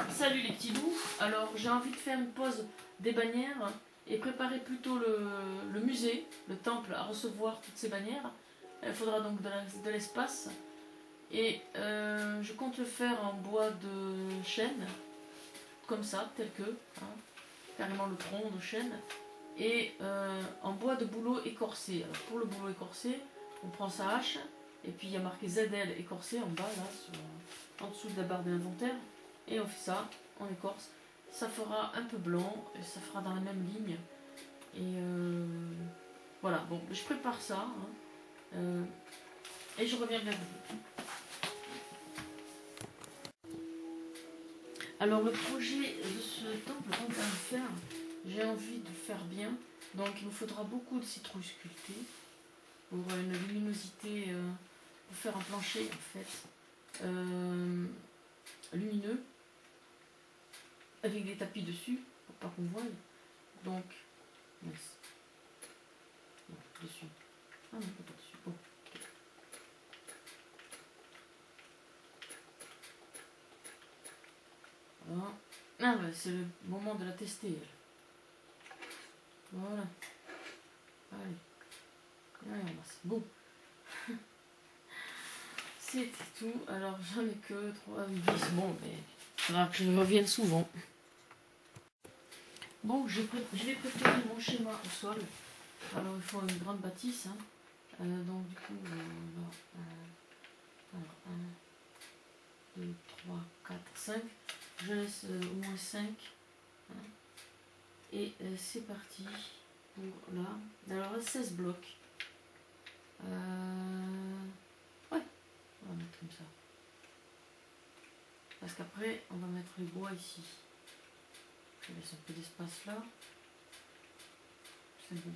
Salut les petits loups. Alors j'ai envie de faire une pause des bannières et préparer plutôt le musée, le temple à recevoir toutes ces bannières. Il faudra donc de l'espace. Et je compte le faire en bois de chêne, comme ça, tel que, hein, carrément le tronc de chêne. Et en bois de bouleau écorcé. Alors pour le bouleau écorcé, on prend sa hache, et puis il y a marqué ZL écorcé en bas, là, en dessous de la barre de l'inventaire. Et on fait ça, on écorce. Ça fera un peu blanc, et ça fera dans la même ligne. Et voilà, bon, je prépare ça. Hein, et je reviens vers vous. Alors le projet de ce temple qu'on va faire, j'ai envie de faire bien. Donc il nous faudra beaucoup de citrouilles sculptées pour une luminosité, pour faire un plancher en fait lumineux avec des tapis dessus pour pas qu'on voie. Donc yes. Non, dessus. Ah non, pas dessus. Oh. Voilà. Ah bah c'est le moment de la tester. Voilà. Allez, on passe. Bon. C'était tout. Alors j'en ai que 3 10. Bon, mais il faudra que je revienne souvent. Bon, je vais préparer mon schéma au sol. Alors il faut une grande bâtisse. Hein. Donc du coup, alors 1, 2, 3, 4, 5. Je laisse au moins 5. Hein. Et c'est parti pour là. Alors 16 blocs. Ouais, on va mettre comme ça. Parce qu'après, on va mettre les bois ici. Je laisse un peu d'espace là. C'est bon.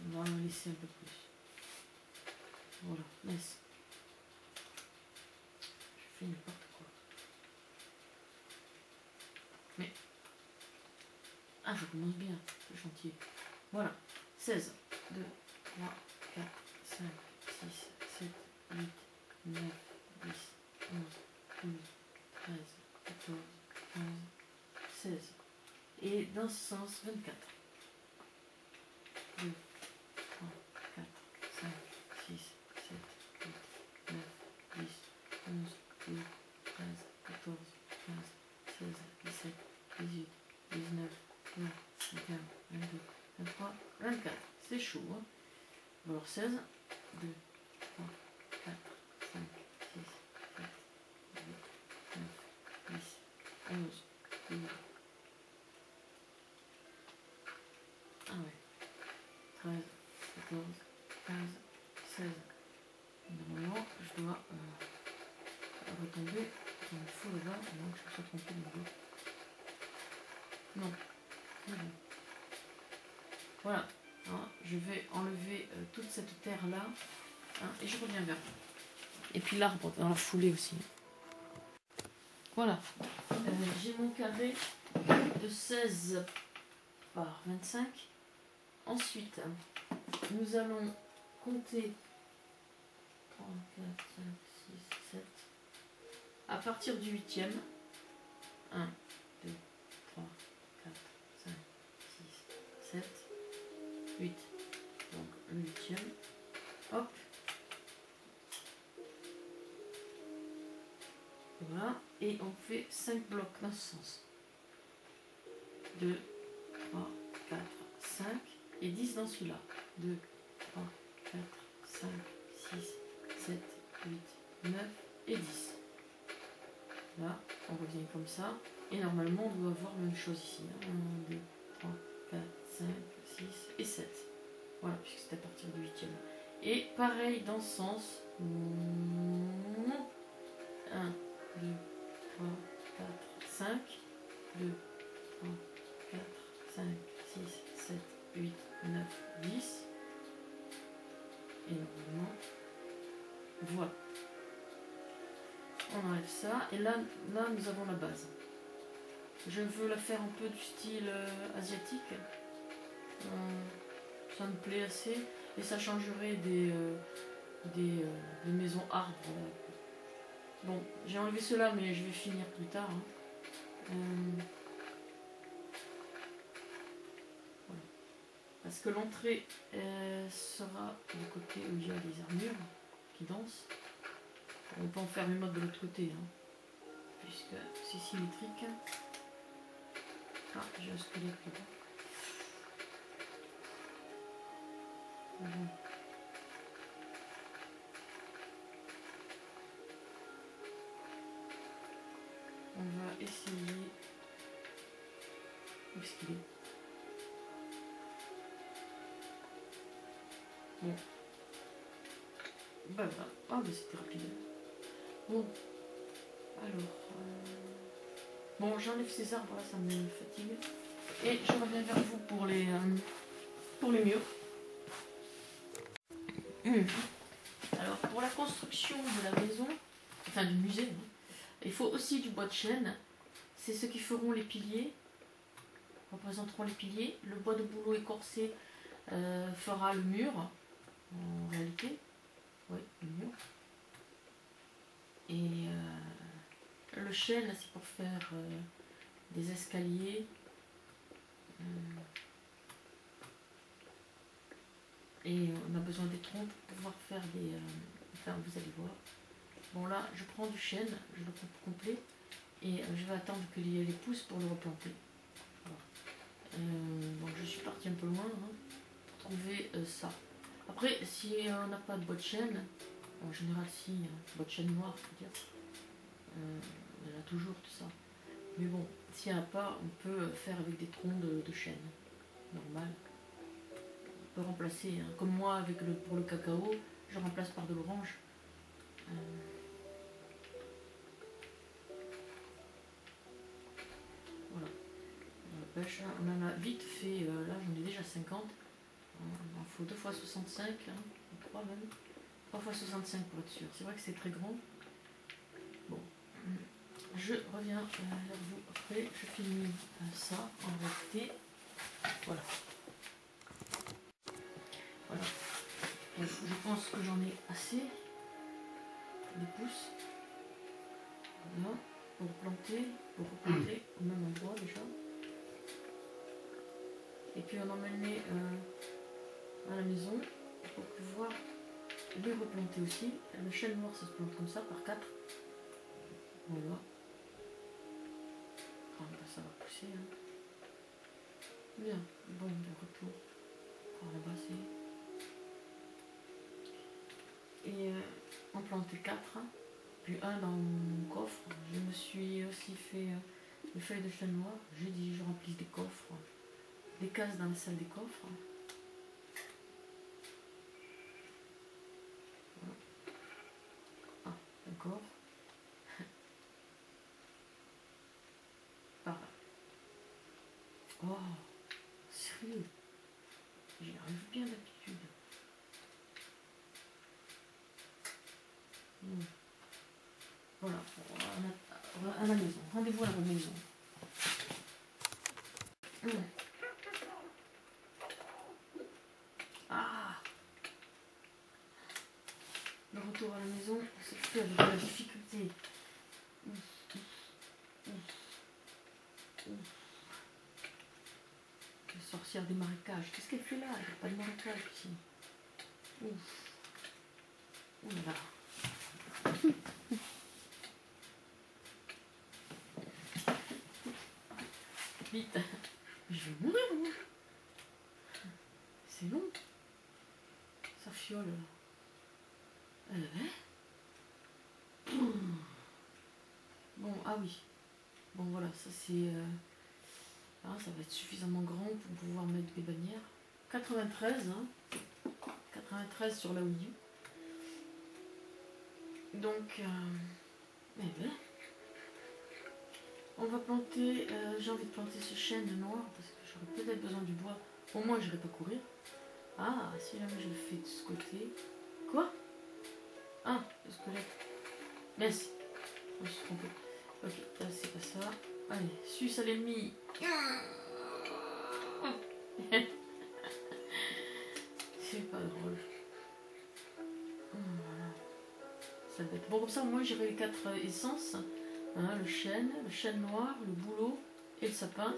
On va en laisser un peu plus. Voilà, laisse. Je fais n'importe quoi. Mais. Ah, je commence bien le chantier. Voilà. 16, 2, 3, 4, 5, 6, 7, 8, 9, 10, 11, 12, 13, 14, 15, 16. Et dans ce sens, 24. 2, 3, 4, 5, 6, 7, 8, 9, 10, 11, 12, 13, 14, 15, 16, 17, 18, 19, 20, 21, 22, 23, 24. C'est chaud, hein. Alors 16, 2, 3, 4, 5, 6, 7, 8, 9, 10, 11, 12. Ah ouais. 13, 14, 15, 16. Normalement, je dois retomber dans le faux là-bas, à moins que je me sois trompé de niveau. Non, c'est bon. Voilà. Hein, je vais enlever toute cette terre là, hein, et je reviens vers vous. Et puis l'arbre dans la foulée aussi. Voilà. J'ai mon carré de 16 par 25. Ensuite, nous allons compter 3, 4, 5, 6, 7. À partir du 8e. 1, 2, 3, 4, 5, 6, 7, 8. Donc le 8e. Hop. Voilà. Et on fait 5 blocs dans ce sens. 2, 3, 4, 5. Et 10 dans celui-là. 2, 3, 4, 5, 6, 7, 8, 9 et 10. Là, on revient comme ça. Et normalement, on doit avoir la même chose ici. 1, 2, 3, 4, 5, 6 et 7. Voilà, puisque c'est à partir du 8e. Et pareil dans ce sens. 1, 2, 3, 4, 5. 2, 3, 4, 5, 6, 7, 8, 9, 10. Et normalement, voilà. On enlève ça. Et là, nous avons la base. Je veux la faire un peu du style asiatique. Ça me plaît assez. Et ça changerait des maisons arbres. Bon, j'ai enlevé cela, mais je vais finir plus tard. Hein. Voilà. Parce que l'entrée sera du côté où il y a les armures qui dansent. On peut en faire une autre de l'autre côté, hein, puisque c'est symétrique. Ah, j'ai un squelette là-bas. Bon. On va essayer. Où est-ce qu'il est? Bon. Bah voilà. Ah, mais c'était rapide. Bon. Alors. Bon, j'enlève ces arbres là, ça me fatigue. Et je reviens vers vous pour les murs. Alors, pour la construction de la maison, enfin du musée, hein, il faut aussi du bois de chêne. C'est ceux qui feront les piliers, représenteront les piliers. Le bois de bouleau écorcé fera le mur, en réalité. Oui, le mur. Et le chêne, c'est pour faire des escaliers. Et on a besoin des troncs pour pouvoir faire des... enfin, vous allez voir. Bon, là, je prends du chêne, je le coupe complet. Et je vais attendre qu'il y ait les pousses pour le replanter. Voilà. Donc, je suis partie un peu loin hein, pour trouver ça. Après, si on n'a pas de bois de chêne, en général, si, bois de chêne noir, je veux dire, il y en a toujours tout ça. Mais bon, s'il n'y en a pas, on peut faire avec des troncs de chêne, normal. On peut remplacer, hein, comme moi avec pour le cacao, je remplace par de l'orange. Voilà. La pêche, on en a vite fait, là j'en ai déjà 50. Il en faut 2 fois 65, hein, 3 même. 3 fois 65 pour être sûr. C'est vrai que c'est très grand. Bon. Je reviens vers vous après. Je finis ça en réalité. Voilà. Voilà. Donc, je pense que j'en ai assez. Des pousses. Voilà. Pour planter, pour replanter au même endroit déjà. Et puis on emmène à la maison pour pouvoir les replanter aussi. Le chêne noir ça se plante comme ça par 4. Voilà. Ah, bah, ça va pousser. Hein. Bien. Bon, de retour. Par là-bas c'est. Et en planter 4. Puis un dans mon coffre. Je me suis aussi fait des feuilles de chêne noir. J'ai dit je remplis des coffres. Des cases dans la salle des coffres. Voilà. Ah, encore. Par là. Oh, sérieux. J'y arrive bien d'habitude. Voilà, à la maison. Rendez-vous à la maison. Ah, le retour à la maison, c'est fait avec de la difficulté. La sorcière des marécages. Qu'est-ce qu'elle fait là? Il n'y a pas de marécage ici. Ouf. Ouh là là. Vite. Je vais mourir, moi. C'est long. Ça fiole. Bon, ah oui. Bon, voilà, ça c'est... ça va être suffisamment grand pour pouvoir mettre des bannières. 93, hein. 93 sur la Wii U. Donc, on va planter, j'ai envie de planter ce chêne noir parce que j'aurais peut-être besoin du bois. Au moins, je n'irai pas courir. Ah, si jamais je le fais de ce côté. Quoi? Ah, le squelette. Merci. Je me suis trompée. Ok, là c'est pas ça. Allez, suce à l'ennemi. C'est pas drôle. Voilà. ça va être... Bon, comme ça, moi, j'irai les 4 essences. Hein, le chêne noir, le bouleau et le sapin.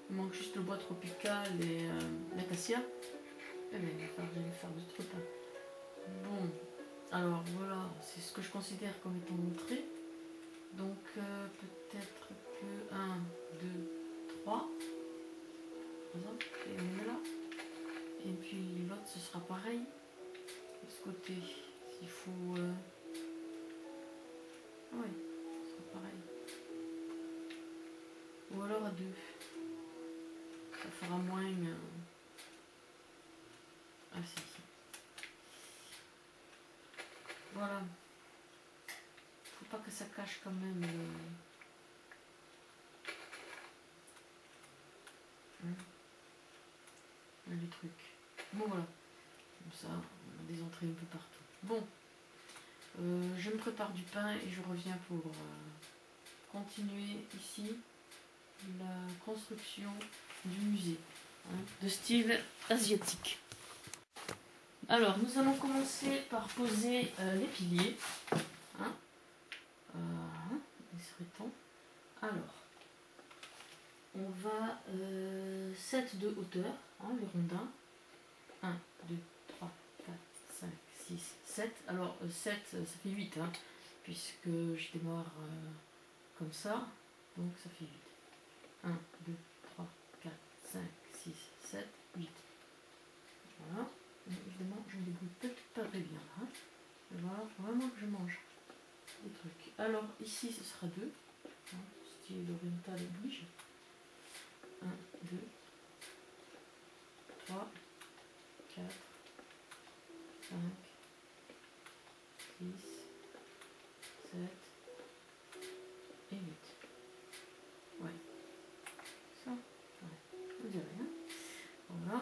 Il manque juste le bois tropical et l'acacia. Eh bien, il va falloir que j'aille faire d'autres trucs. Bon, alors voilà, c'est ce que je considère comme étant montré. Donc, peut-être que 1, 2, 3. Et on est là. Et puis l'autre, ce sera pareil. De ce côté, s'il faut... oui, ce sera pareil. Ou alors à 2. Ça fera moins... Ah si. Voilà. Faut pas que ça cache quand même les trucs. Bon voilà. Comme ça, on a des entrées un peu partout. Bon. Je me prépare du pain et je reviens pour continuer ici la construction du musée, hein, de style asiatique. Alors, nous allons commencer par poser les piliers. Hein. Il serait temps. Alors, on va 7 de hauteur, hein, les rondins. 1, 2, 3, 4, 5, 6, 7. Alors, 7, ça fait 8, hein, puisque je démarre comme ça. Donc, ça fait 8. 1, 2, 3, 4, 5, 6, 7, 8. Voilà. Mais évidemment, je me débrouille peut-être pas très bien. Hein. Il va falloir vraiment que je mange des trucs. Alors, ici, ce sera 2. Hein, style oriental oblige. 1, 2, 3, 4, 5, 6, 7 et 8. Ouais. Ça, ouais. Vous direz, hein. Voilà.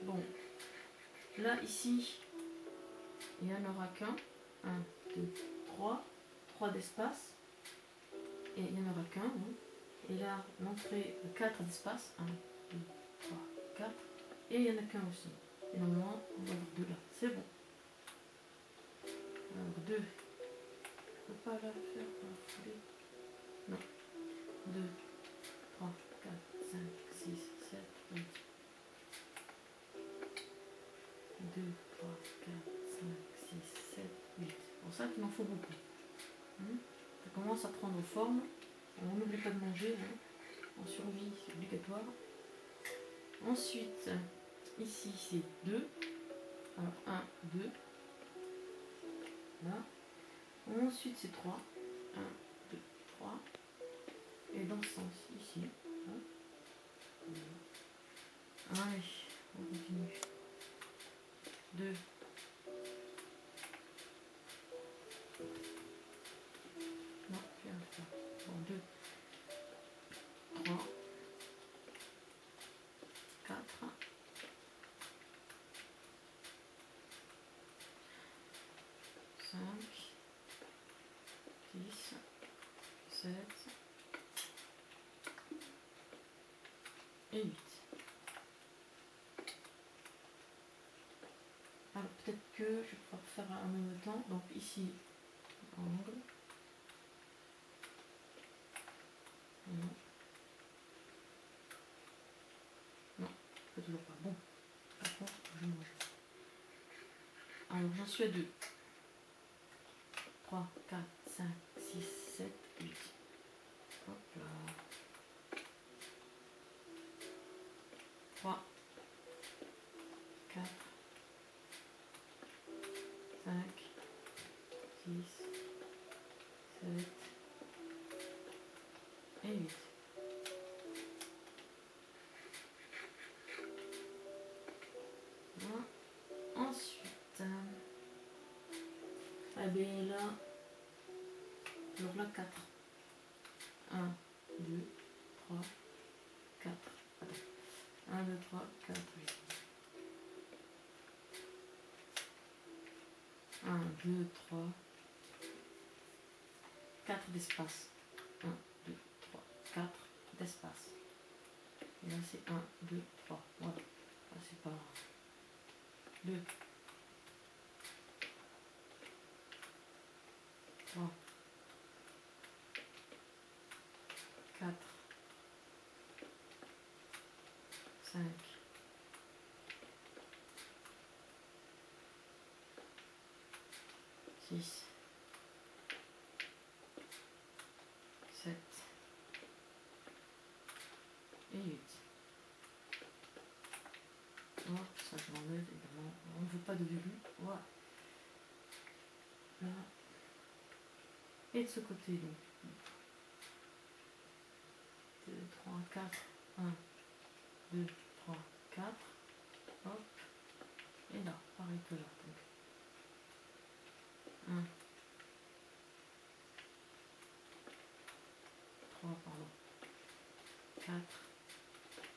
Bon. Là, ici, il n'y en aura qu'un. 1, 2, 3. 3 d'espace. Et il n'y en aura qu'un. Hein. Et là, l'entrée, 4 d'espace. 1, 2, 3, 4. Et il n'y en a qu'un aussi. Et normalement, on va avoir 2 là. C'est bon. Alors, 2. Je ne peux pas la faire pour la fouler. Non. 2, 3, 4, 5, 6, 7, 8. 2, 3, 4, 5, 6, 7, 8. C'est pour ça qu'il en faut beaucoup. Ça commence à prendre forme. On n'oublie pas de manger. Hein. En survie, c'est obligatoire. Ensuite, ici, c'est 2. Alors, 1, 2. Là. Ensuite, c'est 3. 1, 2, 3. Et dans ce sens, ici. Hein. Allez, on continue. 2. Non, plus un 3. Bon, 2. 3. 4. 5. 6. 7. Et 8. Alors peut-être que je vais pouvoir faire en même temps. Donc ici, angle. Non. Non, je peux toujours pas. Bon, par contre, je mange. Alors j'en suis à 2. 3, 4, 5, 6, 7, 8. Hop là. 3, 4, 5, 6, 7 et 8. Voilà. Ensuite, eh bien là, alors là 4. 1, 2, 3, 4. Attends. 1, 2, 3, 4, 8. 1, 2, 3, 4 d'espace. 1, 2, 3, 4 d'espace. Et là c'est 1, 2, 3. Voilà. Là c'est pas 2, 3, 4, 5, 6, 7 et 8. Oh, ça je l'enlève évidemment. On ne veut pas de virgule. Voilà. Là. Et de ce côté donc. 2, 3, 4. 1, 2, 3, 4. Hop. Et là, pareil que là. Donc. 1, 3, pardon. 4,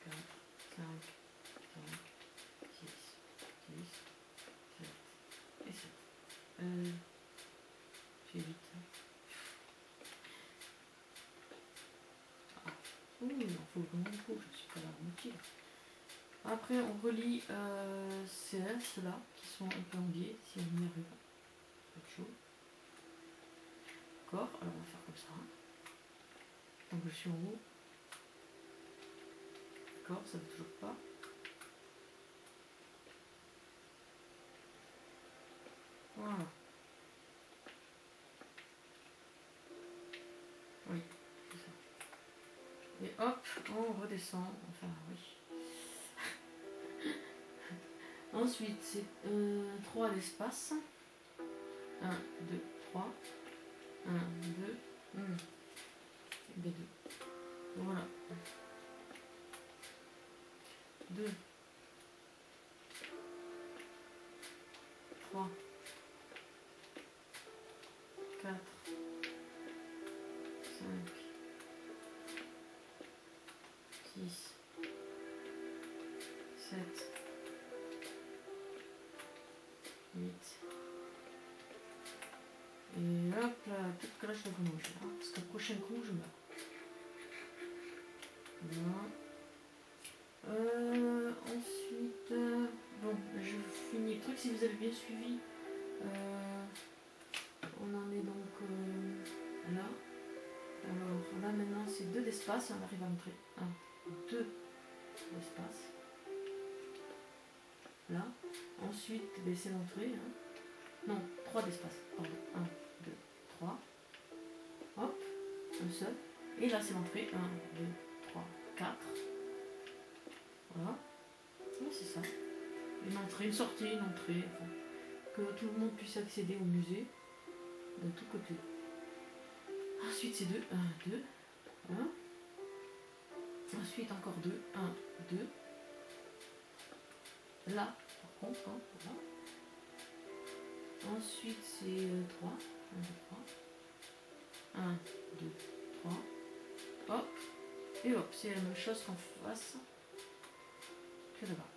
4, 5, 5, 6, 10, 7 et 7. J'ai 8. Ah. Ouh, il en faut vraiment beaucoup, je suis pas là à moitié. Après, on relie ceux-là qui sont un peu en biais, si on y arrive. Autre chose. D'accord, alors on va faire comme ça. Donc je suis en haut. D'accord, ça ne veut toujours pas. Voilà. Oui, c'est ça. Et hop, on redescend. Enfin, oui. Ensuite, c'est 3 à l'espace. 1, 2, 3. 1, 2, et 2. Voilà. 2, 3, 4, 5, 6, 7, 8. Et hop là, peut-être que là je dois manger, hein, parce que le prochain coup je meurs. Voilà. Ensuite, bon, je finis le truc. Si vous avez bien suivi, on en est donc là. Alors là maintenant c'est 2 d'espace, on arrive à entrer 1, 2 d'espace. Là. Ensuite, c'est l'entrée. Hein. Non, 3 d'espace. Pardon. 1, 2, 3. Hop, un seul. Et là c'est l'entrée. 1, 2, 3, 4. Voilà. Oui, c'est ça. Une entrée, une sortie, une entrée. Enfin, que tout le monde puisse accéder au musée de tous côtés. Ensuite c'est 2, 1, 2. Voilà. Ensuite encore 2, 1, 2. Là, par contre, hein, voilà. Ensuite c'est 3. 1, 2, 3. 1, 2, 3. Hop. Et hop, c'est la même chose qu'en face que là-bas.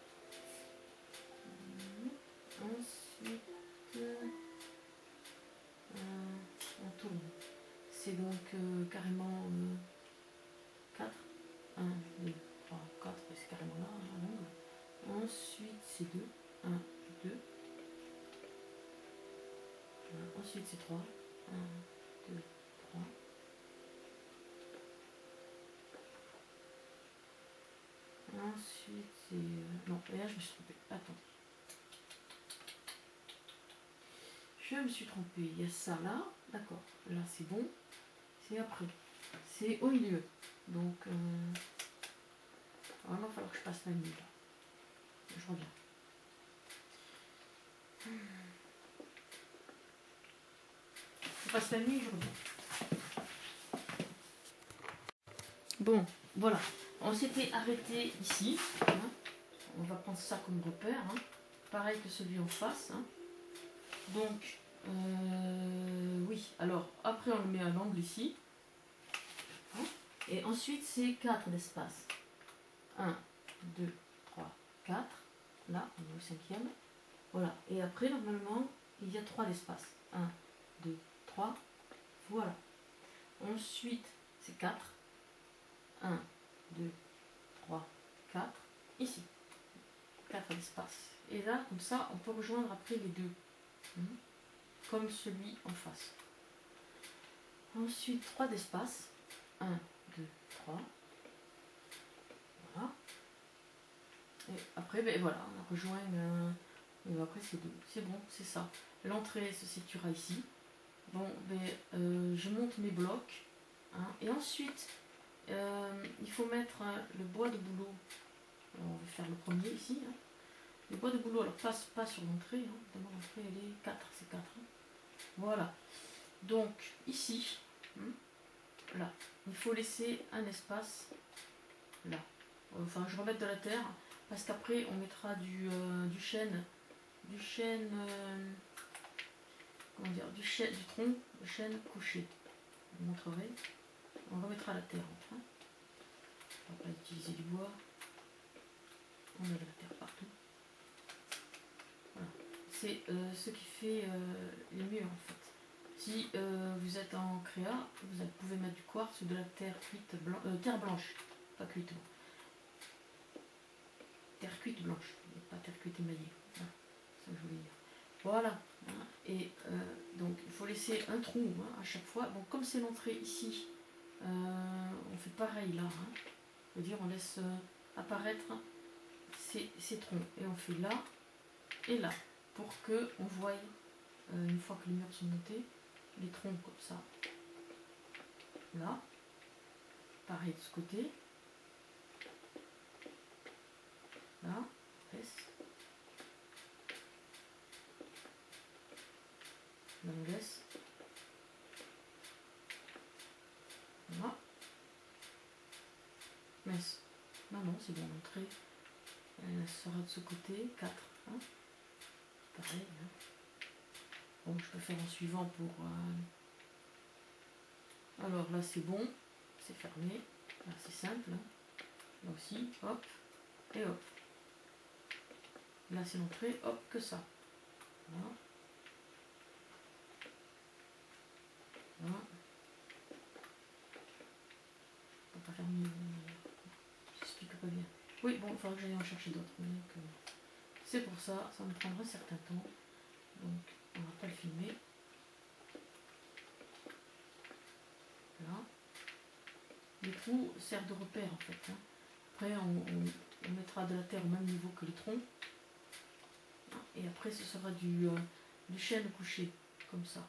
Ensuite, on tourne. C'est donc carrément 4. 1, 2, 3, 4. C'est carrément là, à l'angle. Ensuite, c'est 2. 1, 2. Ensuite, c'est 3. 1, 2, 3. Ensuite, c'est... non, et là, je me suis trompée. Attends. Je me suis trompée. Il y a ça là. D'accord. Là, c'est bon. C'est après. C'est au milieu. Donc, il va falloir que je passe la nuit là. Je reviens. Je passe la nuit, je reviens. Bon, voilà. On s'était arrêté ici. Hein. On va prendre ça comme repère. Hein. Pareil que celui en face. Hein. Donc, oui. Alors, après, on le met à l'angle ici. Hein. Et ensuite, c'est 4 d'espace. 1, 2, 3, 4. Là, on est au 5e. Voilà. Et après, normalement, il y a 3 d'espace. 1, 2, 3. Voilà. Ensuite, c'est 4. 1, 2, 3, 4. Ici. 4 d'espace. Et là, comme ça, on peut rejoindre après les deux. Comme celui en face. Ensuite 3 d'espace. 1, 2, 3. Voilà. Et après, ben voilà, on rejoint. Et après, c'est bon, c'est ça. L'entrée se situera ici. Bon, ben, je monte mes blocs. Hein, et ensuite, il faut mettre le bois de bouleau. Alors, on va faire le premier ici. Hein. Le bois de bouleau, alors pas sur l'entrée. Hein. D'abord, l'entrée, elle est 4, c'est 4. Hein. Voilà. Donc, ici, là, il faut laisser un espace là. Enfin, je remets de la terre parce qu'après, on mettra du chêne. Du chêne. Comment dire, du tronc de chêne couché. Je vous montrerai. On remettra la terre enfin. On va pas utiliser du bois. On met de la terre partout. Voilà. C'est ce qui fait les murs en fait. Si vous êtes en créa, vous pouvez mettre du quartz ou de la terre cuite terre blanche, pas cuite. Terre cuite blanche, pas terre cuite émaillée. Voilà. C'est ça que je voulais dire. Voilà. Hein. Et donc il faut laisser un trou à chaque fois. Bon, comme c'est l'entrée ici, on fait pareil là. Hein. Je veux dire, on laisse apparaître ces troncs. Et on fait là et là. Pour que on voie, une fois que les murs sont montés, les troncs comme ça. Là. Pareil de ce côté. Là. Laisse. Là on laisse. Voilà. Laisse. Non, c'est bon, l'entrée. Elle sera de ce côté. 4. Hein. Pareil. Hein. Bon, je peux faire en suivant pour... Alors là, c'est bon. C'est fermé. Là, c'est simple. Hein. Là aussi, hop. Et hop. Là, c'est l'entrée. Hop, que ça. Voilà. Voilà. On va pas faire mieux. J'explique pas bien. Oui, bon, il faudra que j'aille en chercher d'autres. C'est pour ça, ça me prendra un certain temps. Donc, on va pas le filmer. Là. Les trous servent de repère en fait. Hein. Après, on mettra de la terre au même niveau que les troncs. Et après, ce sera du chêne couché, comme ça.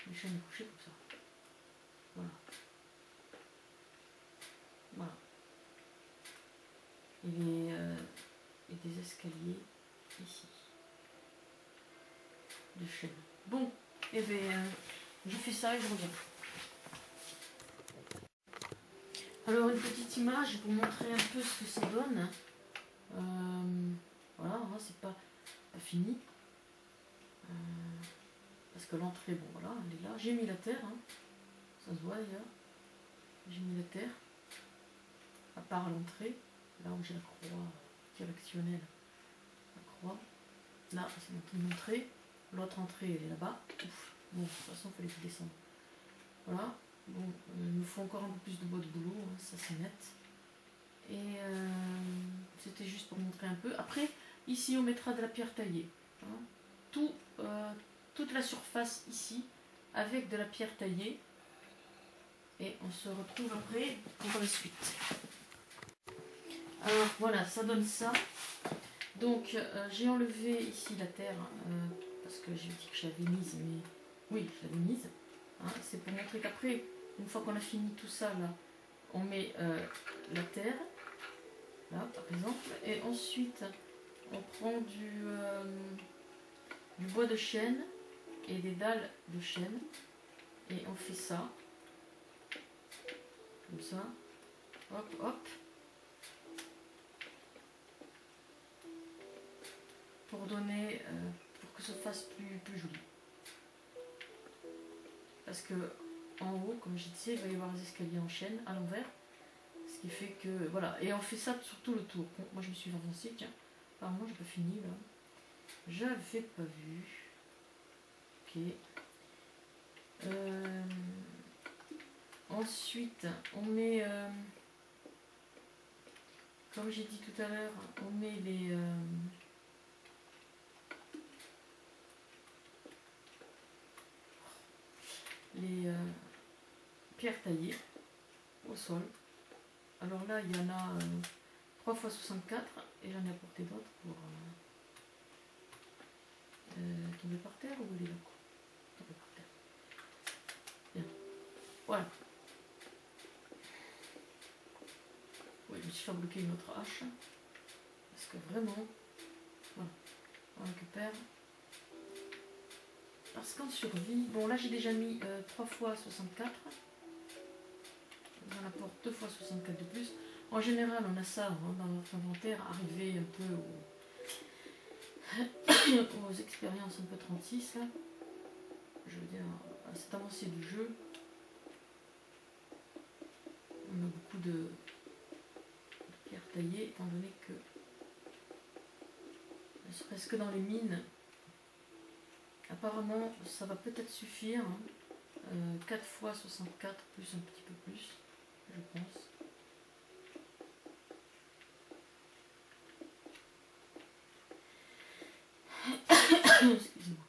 Du chêne couché comme ça. Voilà. Voilà. Et des escaliers ici. De chêne. Bon, et bien, je fais ça et je reviens. Alors, une petite image pour montrer un peu ce que ça donne. Voilà, hein, c'est pas fini. Parce que l'entrée, bon voilà, elle est là. J'ai mis la terre, hein. Ça se voit d'ailleurs. J'ai mis la terre. À part l'entrée, là où j'ai la croix directionnelle. La croix. Là, c'est mon entrée. L'autre entrée, elle est là-bas. Bon, de toute façon, il fallait tout descendre. Voilà. Bon, il me faut encore un peu plus de bois de boulot, hein, ça c'est net. Et c'était juste pour montrer un peu. Après, ici, on mettra de la pierre taillée. Hein. Toute la surface ici, avec de la pierre taillée. Et on se retrouve après pour la suite. Alors voilà, ça donne ça. Donc j'ai enlevé ici la terre parce que j'ai dit que je l'avais mise, mais oui, je l'avais mise. Hein, c'est pour montrer qu'après, une fois qu'on a fini tout ça là, on met la terre, là par exemple, et ensuite on prend du bois de chêne et des dalles de chêne et on fait ça, comme ça, hop hop. Pour donner, pour que ça fasse plus joli. Parce que en haut, comme je disais, il va y avoir des escaliers en chaîne à l'envers. Ce qui fait que, voilà, et on fait ça sur tout le tour. Bon, moi je me suis avancée, tiens, apparemment j'ai pas fini là. J'avais pas vu. Ok. Ensuite, on met, comme j'ai dit tout à l'heure, on met pierre taillée au sol. Alors là, il y en a 3 x 64 et j'en ai apporté d'autres pour tomber par terre ou elle est là quoi. Tomber par terre. Bien. Voilà. Oui, je me suis fabriqué une autre hache. Parce que vraiment, voilà, on récupère. Parce qu'en survie, bon là j'ai déjà mis 3 x 64. J'en apporte 2 x 64 de plus. En général, on a ça hein, dans notre inventaire, arrivé un peu aux expériences un peu 36. Là. Je veux dire, à cette avancée du jeu, on a beaucoup de pierres taillées, étant donné que, ne serait-ce que dans les mines, apparemment, ça va peut-être suffire. Hein, 4 x 64 plus un petit peu plus, je pense. Excusez-moi.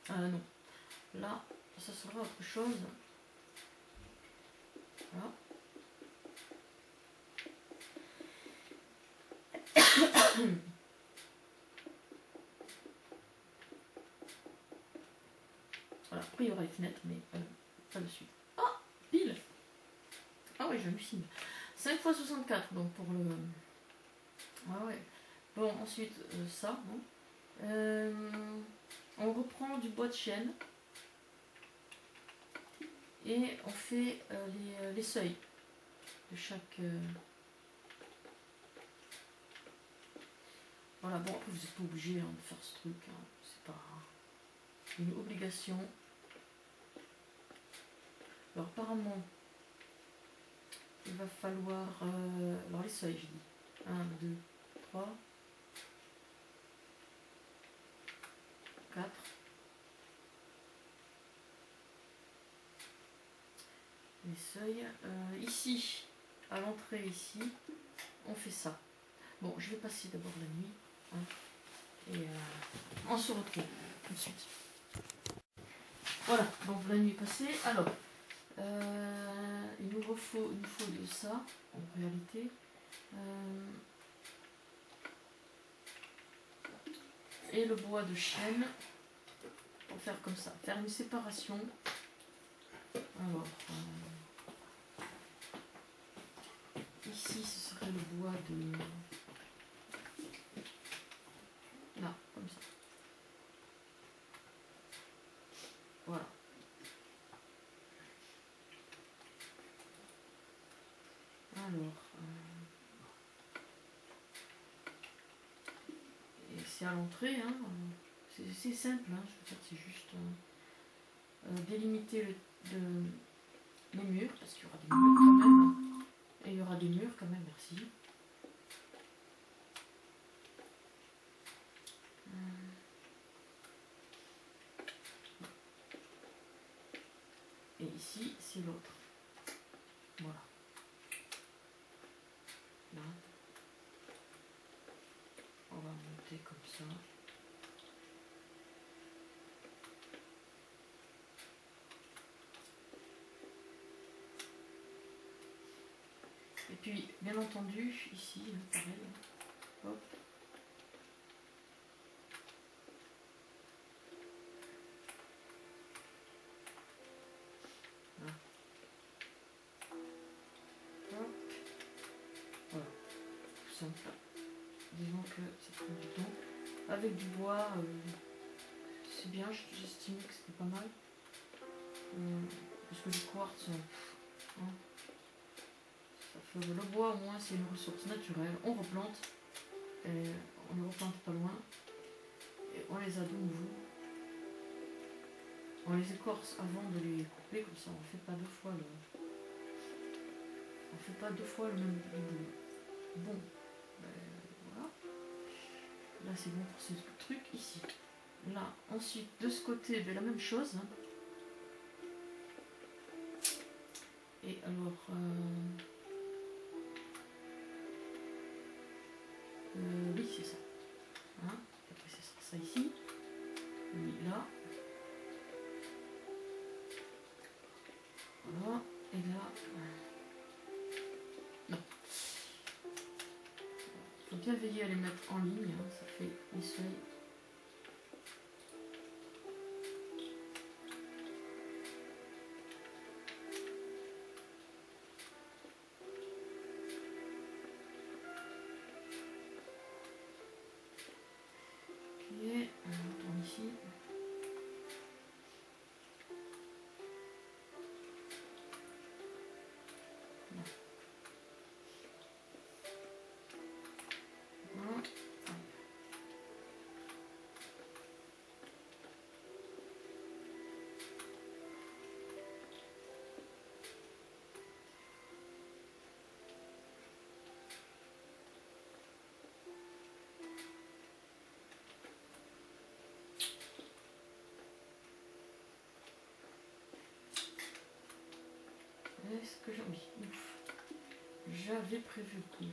Ah non. Là, ça sera autre chose. Voilà. Voilà, après il y aura les fenêtres, mais pas de suite. Oh, pile. Ah oui, j'hallucine. 5 x 64, donc pour le... Ah ouais. Bon, ensuite, ça. Hein. On reprend du bois de chêne. Et on fait les seuils de chaque... Voilà, bon, après vous n'êtes pas obligé hein, de faire ce truc. Hein. C'est pas une obligation. Alors apparemment, il va falloir... alors les seuils, je dis. 1, 2, 3, 4. Les seuils. Ici, à l'entrée ici, on fait ça. Bon, je vais passer d'abord la nuit. Hein, et on se retrouve tout de suite. Voilà, donc la nuit passée. Alors, il nous faut de ça, en réalité. Et le bois de chêne, pour faire comme ça, faire une séparation. Alors, ici, ce serait le bois de... Là, comme ça. Voilà. Alors, et c'est à l'entrée, hein, c'est simple, hein, je veux dire, c'est juste délimiter les murs, parce qu'il y aura des murs quand même, et il y aura des murs quand même, merci. Et ici, c'est l'autre. Voilà. Là. On va monter comme ça. Et puis, bien entendu, ici, pareil. Hop. Voilà. Hop. Voilà. Tout simple. Disons que ça prend du temps. Avec du bois, c'est bien, j'estimais que c'était pas mal. Parce que du quartz, hein, ça fait le bois au moins c'est une ressource naturelle. On replante, et on ne replante pas loin, et on les a de nouveau. On les écorce avant de les couper, comme ça on ne fait pas deux fois le même boulot. Bon, voilà. Là c'est bon pour ce truc ici. Là, ensuite de ce côté, la même chose. Hein. Et alors, oui c'est ça. Hein. Après ce sera ça ici. bien veiller à les mettre en ligne, hein, ça fait les seuils. Ok, on retourne ici. Voilà. Est-ce que j'ai... Oui, ouf. J'avais prévu le coup.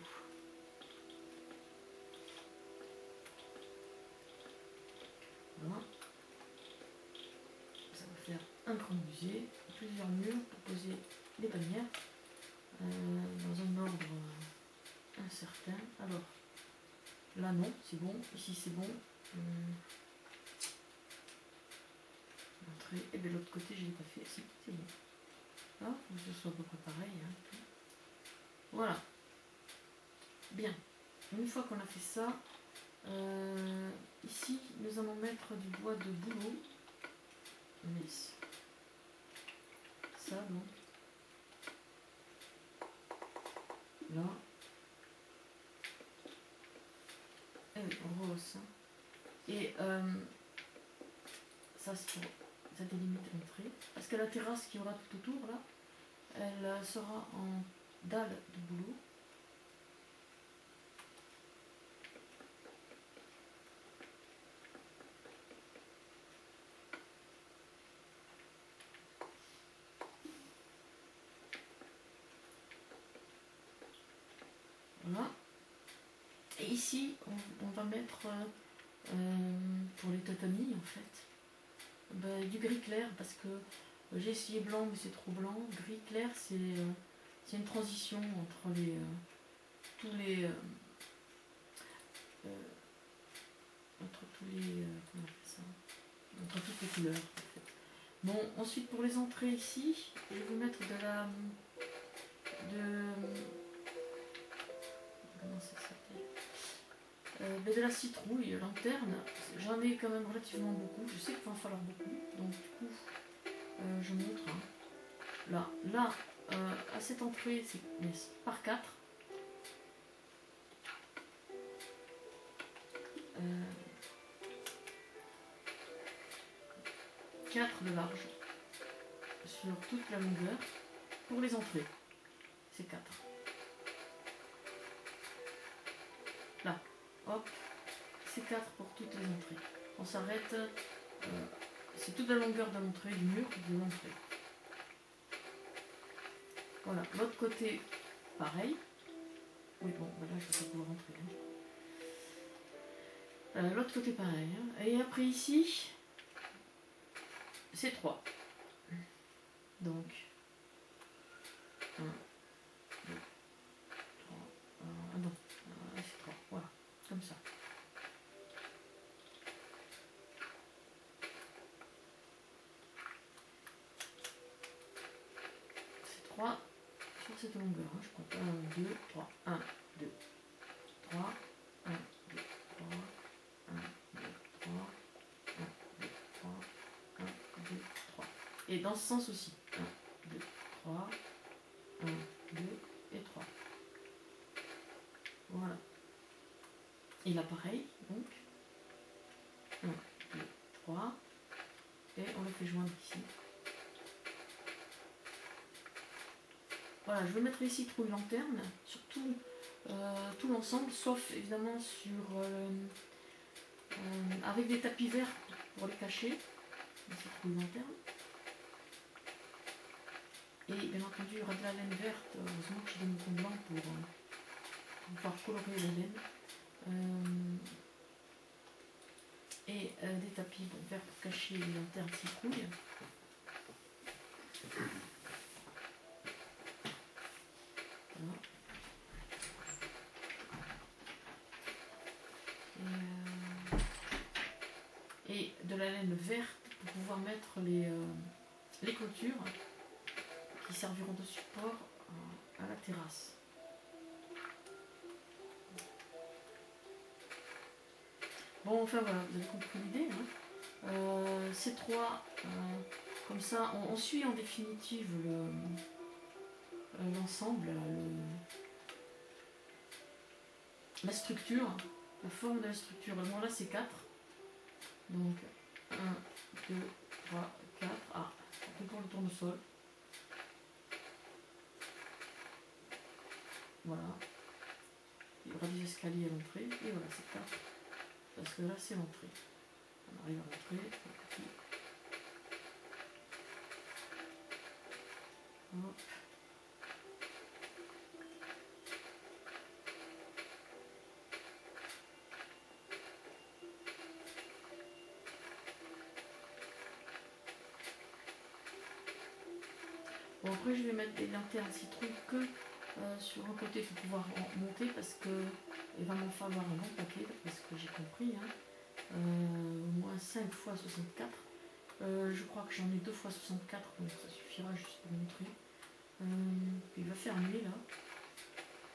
Voilà. Ça va faire un grand musée, plusieurs murs pour poser les bannières dans un ordre incertain. Alors, là non, c'est bon. Ici c'est bon. Entrée. Et bien l'autre côté, je l'ai pas fait. Si, c'est bon. Là, faut que ce soit à peu près pareil. Hein. Voilà. Bien. Une fois qu'on a fait ça, ici, nous allons mettre du bois de bouleau. Lisse. Ça, donc. Là. Et oui, on rehausse. Et ça, c'est pour... Ça délimite l'entrée. Parce que la terrasse qui aura tout autour, là, elle sera en dalle de bouleau. Voilà. Et ici, on va mettre pour les tatamis, en fait, du gris clair, parce que j'ai essayé blanc, mais c'est trop blanc. Gris clair, c'est une transition entre les tous les entre tous les comment on appelle ça, entre toutes les couleurs, en fait. Bon, ensuite pour les entrées ici, je vais vous mettre de la comment ça s'appelle, de la citrouille, lanterne. J'en ai quand même relativement beaucoup. Je sais qu'il va en falloir beaucoup, donc du coup je montre. Hein. Là, à cette entrée, c'est par 4. 4 de large sur toute la longueur. Pour les entrées, c'est 4. Là, hop, c'est 4 pour toutes les entrées. On s'arrête, c'est toute la longueur de l'entrée, du mur de l'entrée. Voilà, l'autre côté, pareil. Oui, bon, voilà, je vais pas pouvoir rentrer. Hein. L'autre côté, pareil. Hein. Et après ici, c'est 3. Donc, 1, 2, 3, non, c'est 3, voilà, comme ça. C'est 3 sur cette longueur, hein, je compte 1, 2, 3, 1, 2, 3, 1, 2, 3, 1, 2, 3, 1, 2, 3, 1, 2, 3. Et dans ce sens aussi, 1, 2, 3, 1, 2 et 3. Voilà. Et là pareil, donc 1, 2, 3, et on le fait joindre ici. Voilà, je vais mettre les citrouilles lanternes sur tout l'ensemble, sauf évidemment sur avec des tapis verts pour les cacher, les citrouilles lanternes. Et bien entendu, il y aura de la laine verte, heureusement que j'ai des moutons blancs pour pouvoir colorer la laine. Et des tapis verts pour cacher les lanternes citrouilles. Voilà. verte pour pouvoir mettre les clôtures qui serviront de support à la terrasse. Bon, enfin voilà, vous avez compris l'idée. Hein. Ces trois, comme ça, on suit en définitive l'ensemble, la structure, la forme de la structure. Bon, là, c'est 4. Donc, 1, 2, 3, 4. Ah, on fait pour le tournesol. Voilà. Il y aura des escaliers à l'entrée. Et voilà, c'est 4. Parce que là, c'est l'entrée. On arrive à l'entrée. Hop. Bon, après, je vais mettre des lanternes citrouille que sur un côté pour pouvoir monter parce que il va m'en falloir un bon paquet, parce que j'ai compris. Hein. Au moins 5 fois 64. Je crois que j'en ai 2 fois 64, donc ça suffira juste pour montrer. Puis il va faire nuit là.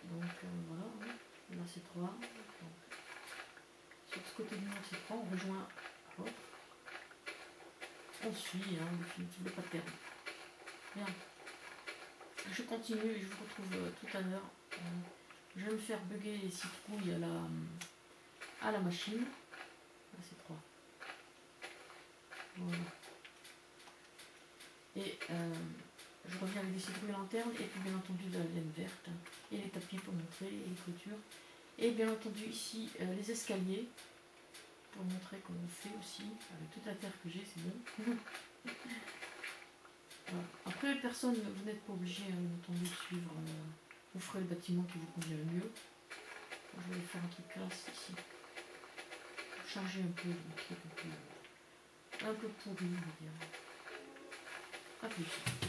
Donc voilà, hein. Là c'est 3. Donc, sur ce côté du mur c'est 3, on rejoint l'autre. On suit, hein, le pattern. Bien. Je continue et je vous retrouve tout à l'heure. Je vais me faire bugger les citrouilles à la machine. Là c'est 3. Voilà. Et je reviens avec des citrouilles lanternes et puis bien entendu de la laine verte et les tapis pour montrer et les clôtures. Et bien entendu ici les escaliers pour montrer comment on fait aussi. Avec toute la terre que j'ai, c'est bon. Voilà. Après personne, vous n'êtes pas obligé bien entendu de suivre. Vous ferez le bâtiment qui vous convient le mieux. Je vais faire un truc classe ici. Changer un peu le truc un peu pourri, on va dire. A plus.